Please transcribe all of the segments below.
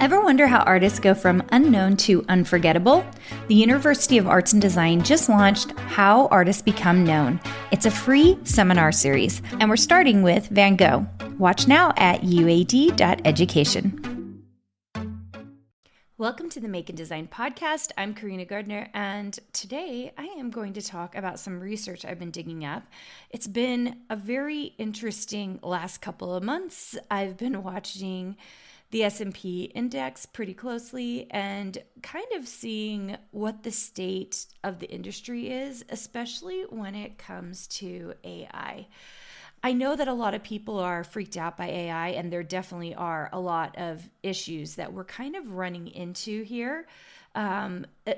Ever wonder how artists go from unknown to unforgettable? The University of Arts and Design just launched How Artists Become Known. It's a free seminar series, and we're starting with Van Gogh. Watch now at uad.education. Welcome to the Make and Design podcast. I'm Carina Gardner, and today I am going to talk about some research I've been digging up. It's been a very interesting last couple of months. I've been watching the S&P index pretty closely and kind of seeing what the state of the industry is, especially when it comes to AI. I know that a lot of people are freaked out by AI, and there definitely are a lot of issues that we're kind of running into here.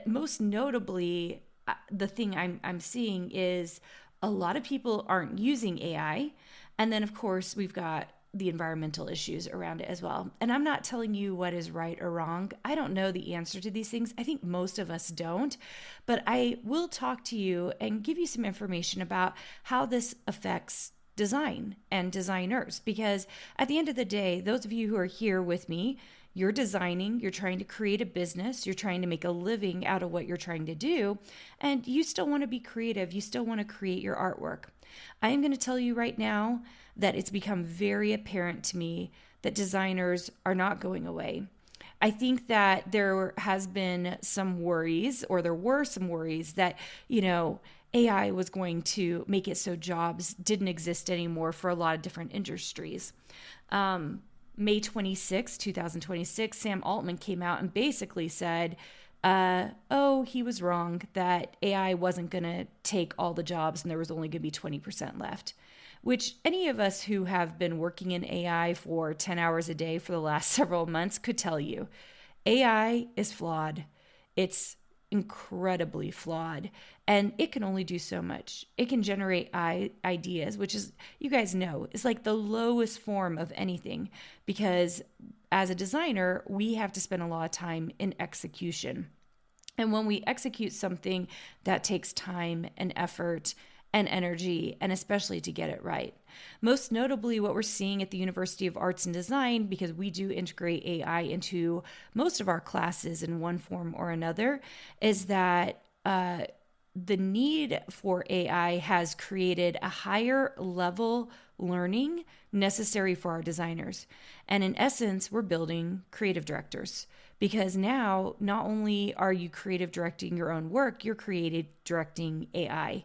Most notably, the thing I'm seeing is a lot of people aren't using AI. And then, of course, we've got the environmental issues around it as well. And I'm not telling you what is right or wrong. I don't know the answer to these things. I think most of us don't. But I will talk to you and give you some information about how this affects design and designers. Because at the end of the day, those of you who are here with me, you're designing, you're trying to create a business, you're trying to make a living out of what you're trying to do, and you still want to be creative, you still want to create your artwork. I am going to tell you right now that it's become very apparent to me that designers are not going away. I think that there has been some worries, or there were some worries that, AI was going to make it so jobs didn't exist anymore for a lot of different industries. May 26, 2026, Sam Altman came out and basically said, he was wrong, that AI wasn't going to take all the jobs and there was only going to be 20% left, which any of us who have been working in AI for 10 hours a day for the last several months could tell you. AI is flawed. It's incredibly flawed, and it can only do so much. It can generate ideas, which is, you guys know, is like the lowest form of anything, because as a designer, we have to spend a lot of time in execution. And when we execute something, that takes time and effort and energy, and especially to get it right. Most notably, what we're seeing at the University of Arts and Design, because we do integrate AI into most of our classes in one form or another, is that the need for AI has created a higher level learning necessary for our designers. And in essence, we're building creative directors, because now not only are you creative directing your own work, you're creative directing AI.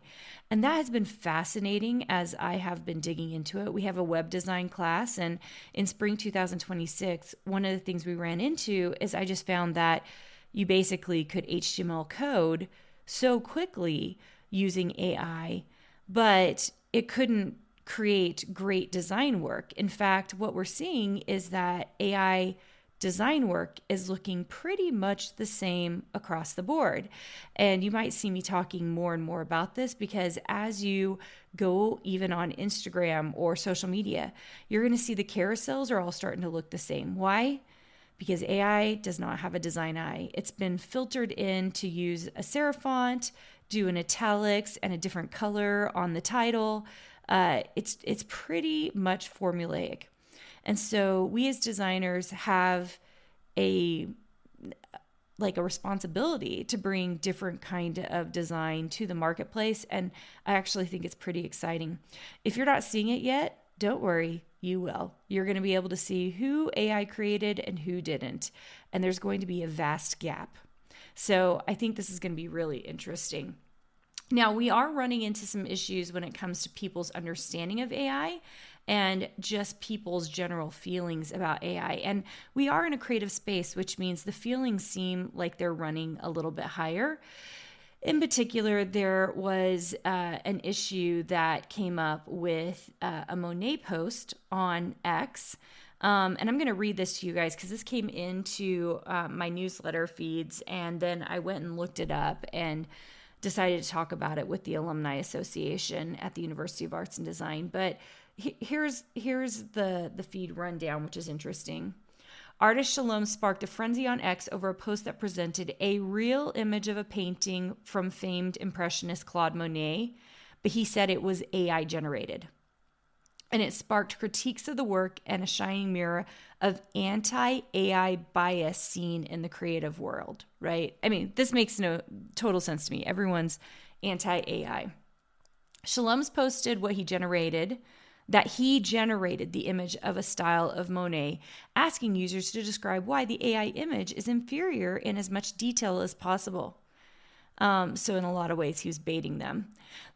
And that has been fascinating as I have been digging into it. We have a web design class, and in spring 2026, one of the things we ran into is I just found that you basically could HTML code so quickly using AI, but it couldn't create great design work. In fact, what we're seeing is that AI design work is looking pretty much the same across the board. And you might see me talking more and more about this, because as you go even on Instagram or social media, you're going to see the carousels are all starting to look the same. Why? Because AI does not have a design eye. It's been filtered in to use a serif font, do an italics and a different color on the title. It's pretty much formulaic. And so we as designers have a responsibility to bring different kind of design to the marketplace. And I actually think it's pretty exciting. If you're not seeing it yet, don't worry, you will. You're going to be able to see who AI created and who didn't. And there's going to be a vast gap. So I think this is going to be really interesting. Now, we are running into some issues when it comes to people's understanding of AI and just people's general feelings about AI. And we are in a creative space, which means the feelings seem like they're running a little bit higher. In particular, there was an issue that came up with a Monet post on X. And I'm going to read this to you guys because this came into my newsletter feeds. And then I went and looked it up and decided to talk about it with the Alumni Association at the University of Arts and Design. But here's the feed rundown, which is interesting. Artist Shalom sparked a frenzy on X over a post that presented a real image of a painting from famed Impressionist Claude Monet, but he said it was AI generated. and it sparked critiques of the work and a shining mirror of anti-AI bias seen in the creative world, right? I mean, this makes no total sense to me. Everyone's anti-AI. Shalom's posted that he generated the image of a style of Monet, asking users to describe why the AI image is inferior in as much detail as possible. So in a lot of ways, he was baiting them.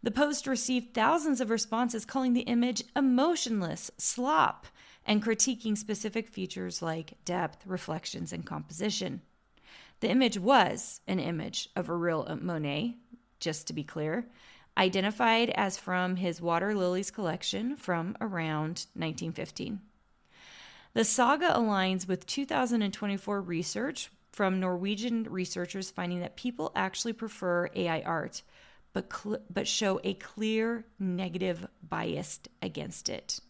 The post received thousands of responses calling the image emotionless, slop, and critiquing specific features like depth, reflections, and composition. The image was an image of a real Monet, just to be clear, identified as from his Water Lilies collection from around 1915. The saga aligns with 2024 research from Norwegian researchers finding that people actually prefer AI art, but show a clear negative bias against it.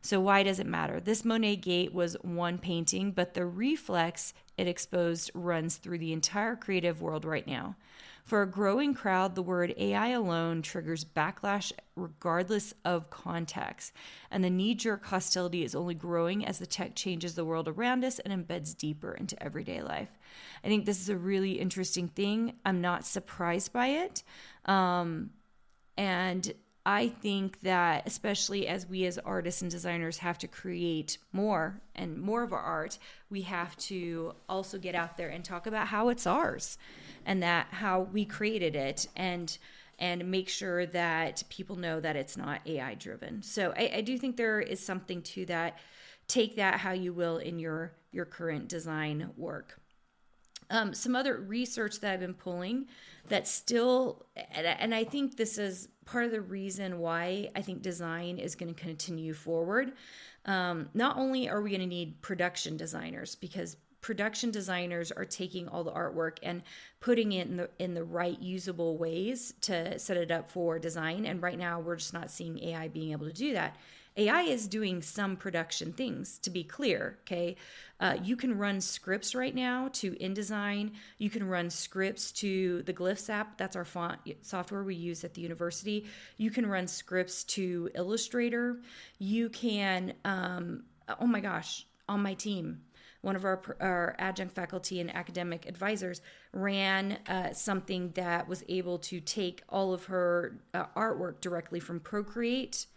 So why does it matter? This Monet Gate was one painting, but the reflex it exposed runs through the entire creative world right now. For a growing crowd, the word AI alone triggers backlash regardless of context, and the knee-jerk hostility is only growing as the tech changes the world around us and embeds deeper into everyday life. I think this is a really interesting thing. I'm not surprised by it. And I think that especially as we as artists and designers have to create more and more of our art, we have to also get out there and talk about how it's ours and that how we created it and make sure that people know that it's not AI driven. So I do think there is something to that. Take that how you will in your current design work. Some other research that I've been pulling that still, and I think this is part of the reason why I think design is going to continue forward. Not only are we going to need production designers, because production designers are taking all the artwork and putting it in the right usable ways to set it up for design. And right now we're just not seeing AI being able to do that. AI is doing some production things, to be clear, okay? You can run scripts right now to InDesign. You can run scripts to the Glyphs app. That's our font software we use at the university. You can run scripts to Illustrator. You can, oh my gosh, on my team, one of our adjunct faculty and academic advisors ran something that was able to take all of her artwork directly from Procreate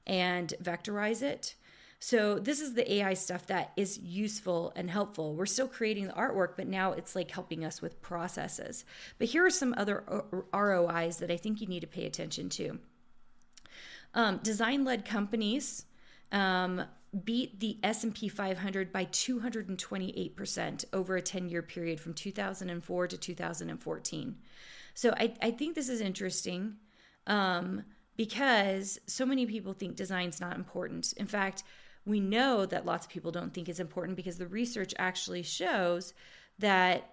and vectorize it. So this is the AI stuff that is useful and helpful. We're still creating the artwork, but now it's like helping us with processes. But here are some other ROIs that I think you need to pay attention to. Design-led companies beat the S&P 500 by 228% over a 10-year period from 2004 to 2014. So I think this is interesting. Because so many people think design's not important. In fact, we know that lots of people don't think it's important because the research actually shows that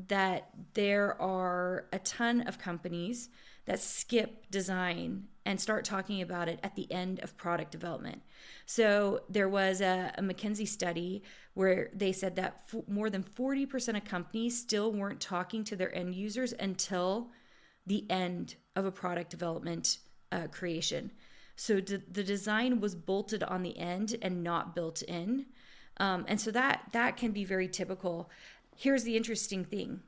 that there are a ton of companies that skip design and start talking about it at the end of product development. So there was a McKinsey study where they said that more than 40% of companies still weren't talking to their end users until the end of a product development creation. So the design was bolted on the end and not built in. And so that can be very typical. Here's the interesting thing.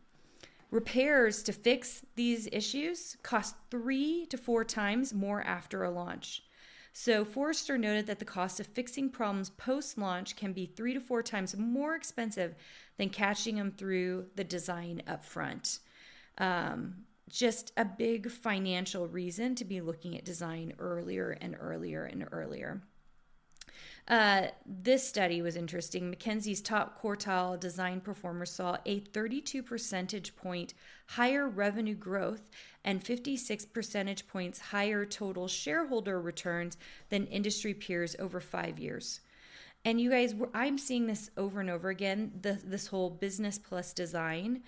Repairs to fix these issues cost 3 to 4 times more after a launch. So Forrester noted that the cost of fixing problems post-launch can be 3 to 4 times more expensive than catching them through the design up front. Just a big financial reason to be looking at design earlier and earlier and earlier. This study was interesting. McKinsey's top quartile design performers saw a 32 percentage point higher revenue growth and 56 percentage points higher total shareholder returns than industry peers over 5 years. And you guys, I'm seeing this over and over again, this whole business plus design.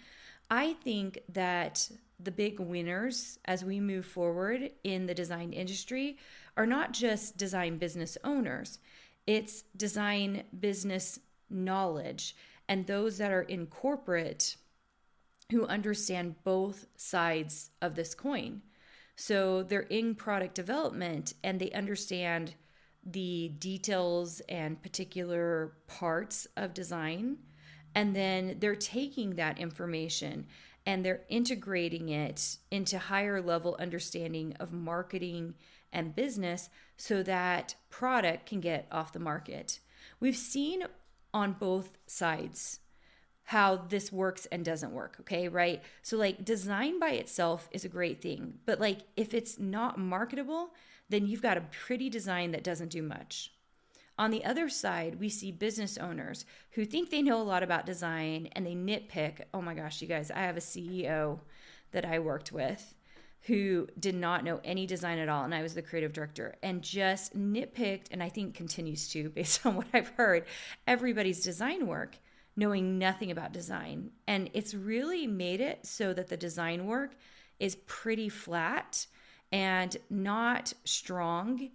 I think that the big winners as we move forward in the design industry are not just design business owners. It's design business knowledge and those that are in corporate who understand both sides of this coin. So they're in product development and they understand the details and particular parts of design. And then they're taking that information and they're integrating it into higher level understanding of marketing and business so that product can get off the market. We've seen on both sides how this works and doesn't work, okay, right? So like design by itself is a great thing, but like if it's not marketable, then you've got a pretty design that doesn't do much. On the other side, we see business owners who think they know a lot about design and they nitpick. Oh my gosh, you guys, I have a CEO that I worked with who did not know any design at all, and I was the creative director, and just nitpicked, and I think continues to, based on what I've heard, everybody's design work, knowing nothing about design. And it's really made it so that the design work is pretty flat and not strong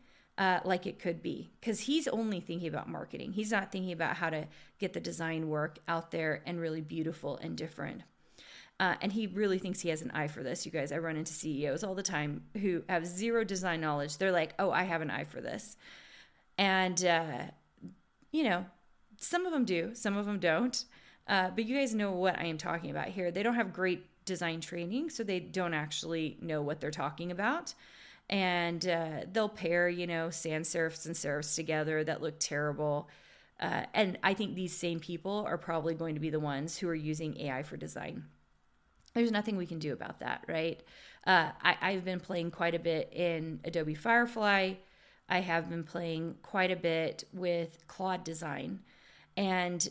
like it could be, because he's only thinking about marketing. He's not thinking about how to get the design work out there and really beautiful and different. And he really thinks he has an eye for this. You guys, I run into CEOs all the time who have zero design knowledge. They're like, oh, I have an eye for this. And, some of them do, some of them don't. But you guys know what I am talking about here. They don't have great design training, so they don't actually know what they're talking about. And they'll pair, sans serifs and serifs together that look terrible. And I think these same people are probably going to be the ones who are using AI for design. There's nothing we can do about that, right? I've been playing quite a bit in Adobe Firefly. I have been playing quite a bit with Claude Design. And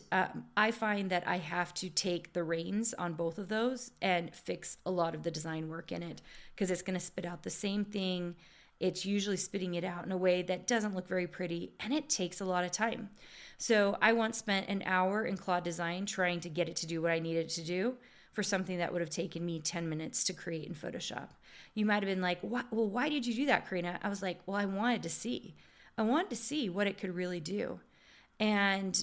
I find that I have to take the reins on both of those and fix a lot of the design work in it, because it's going to spit out the same thing. It's usually spitting it out in a way that doesn't look very pretty, and it takes a lot of time. So I once spent an hour in Claude Design trying to get it to do what I needed to do for something that would have taken me 10 minutes to create in Photoshop. You might have been like, well, why did you do that, Carina? I was like, well, I wanted to see. I wanted to see what it could really do. And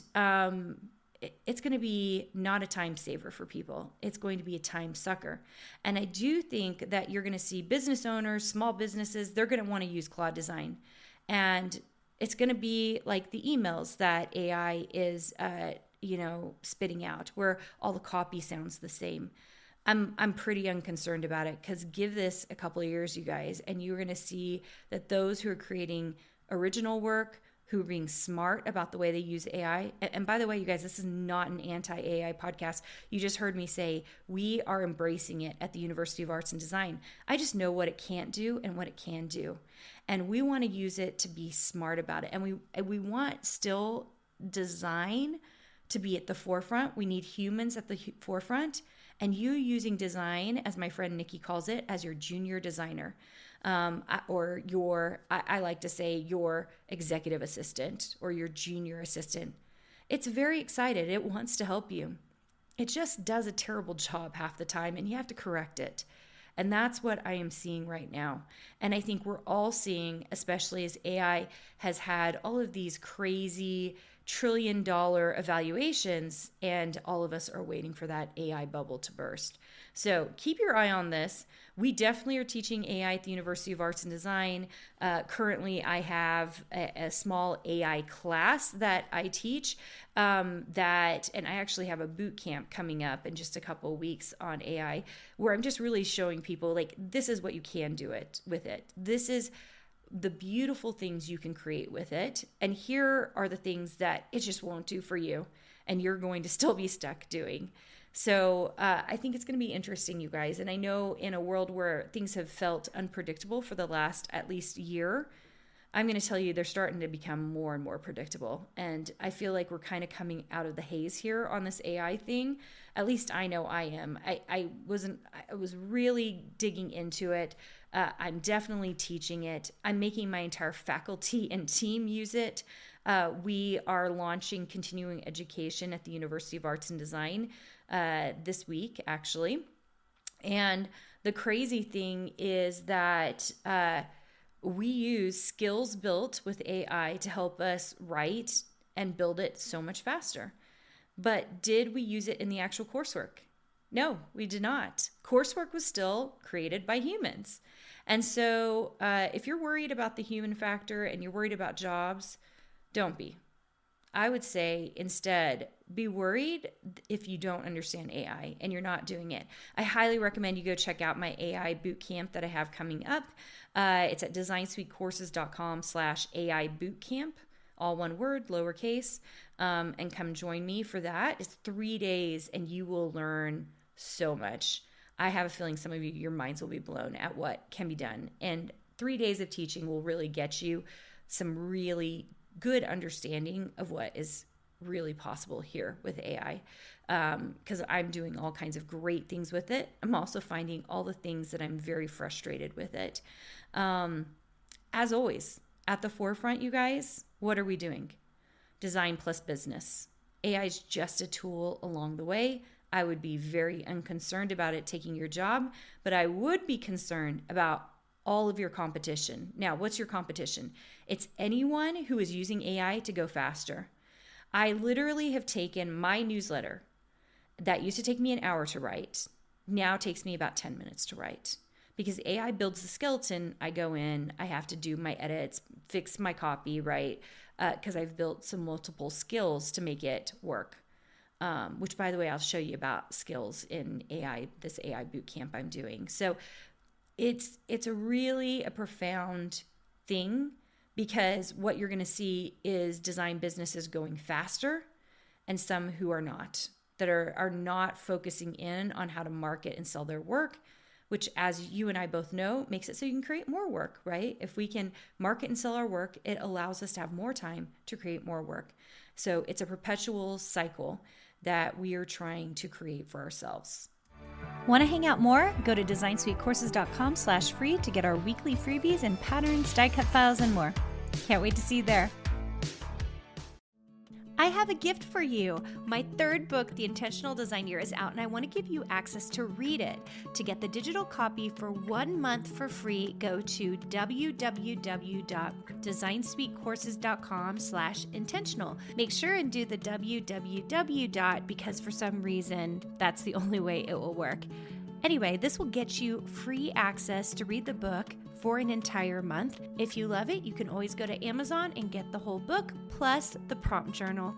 it's going to be not a time saver for people. It's going to be a time sucker. And I do think that you're going to see business owners, small businesses, they're going to want to use Claude Design. And it's going to be like the emails that AI is, spitting out, where all the copy sounds the same. I'm pretty unconcerned about it, because give this a couple of years, you guys, and you're going to see that those who are creating original work, who are being smart about the way they use AI. And by the way, you guys, this is not an anti-AI podcast. You just heard me say we are embracing it at the University of Arts and Design. I just know what it can't do and what it can do. And we want to use it to be smart about it. And we want still design to be at the forefront. We need humans at the forefront. And you using design, as my friend Nikki calls it, as your junior designer. Or I like to say your executive assistant or your junior assistant. It's very excited. It wants to help you. It just does a terrible job half the time, and you have to correct it. And that's what I am seeing right now. And I think we're all seeing, especially as AI has had all of these crazy trillion-dollar evaluations, and all of us are waiting for that AI bubble to burst. So keep your eye on this. We definitely are teaching AI at the University of Arts and Design. Currently, I have a small AI class that I teach and I actually have a boot camp coming up in just a couple of weeks on AI, where I'm just really showing people, like, this is what you can do with it. This is the beautiful things you can create with it. And here are the things that it just won't do for you, and you're going to still be stuck doing. So I think it's going to be interesting, you guys. And I know in a world where things have felt unpredictable for the last at least year, I'm going to tell you they're starting to become more and more predictable. And I feel like we're kind of coming out of the haze here on this AI thing. At least I know I am. I was really digging into it. I'm definitely teaching it. I'm making my entire faculty and team use it. We are launching continuing education at the University of Arts and Design this week, actually. And the crazy thing is that we use skills built with AI to help us write and build it so much faster. But did we use it in the actual coursework? No, we did not. Coursework was still created by humans. And so if you're worried about the human factor and you're worried about jobs, don't be. I would say instead, be worried if you don't understand AI and you're not doing it. I highly recommend you go check out my AI bootcamp that I have coming up. It's at designsuitecourses.com/AI bootcamp, all one word, lowercase, and come join me for that. It's 3 days and you will learn so much. I have a feeling some of you, your minds will be blown at what can be done. And 3 days of teaching will really get you some really good understanding of what is really possible here with AI, because I'm doing all kinds of great things with it. I'm also finding all the things that I'm very frustrated with it. As always, at the forefront, you guys, what are we doing? Design plus business. AI is just a tool along the way. I would be very unconcerned about it taking your job, but I would be concerned about all of your competition. Now, what's your competition? It's anyone who is using AI to go faster. I literally have taken my newsletter that used to take me an hour to write, now takes me about 10 minutes to write. Because AI builds the skeleton, I go in, I have to do my edits, fix my copy, right? Because I've built some multiple skills to make it work. Which, by the way, I'll show you about skills in AI, this AI bootcamp I'm doing. So it's a profound thing, because what you're going to see is design businesses going faster and some who are not, that are not focusing in on how to market and sell their work, which, as you and I both know, makes it so you can create more work, right? If we can market and sell our work, it allows us to have more time to create more work. So it's a perpetual cycle that we are trying to create for ourselves. Want to hang out more? Go to designsuitecourses.com/free to get our weekly freebies and patterns, die cut files, and more. Can't wait to see you there. I have a gift for you. My third book, The Intentional Design Year, is out, and I want to give you access to read it. To get the digital copy for 1 month for free, go to www.designsuitecourses.com/intentional. Make sure and do the www. Because for some reason, that's the only way it will work. Anyway, this will get you free access to read the book for an entire month. If you love it, you can always go to Amazon and get the whole book plus the prompt journal.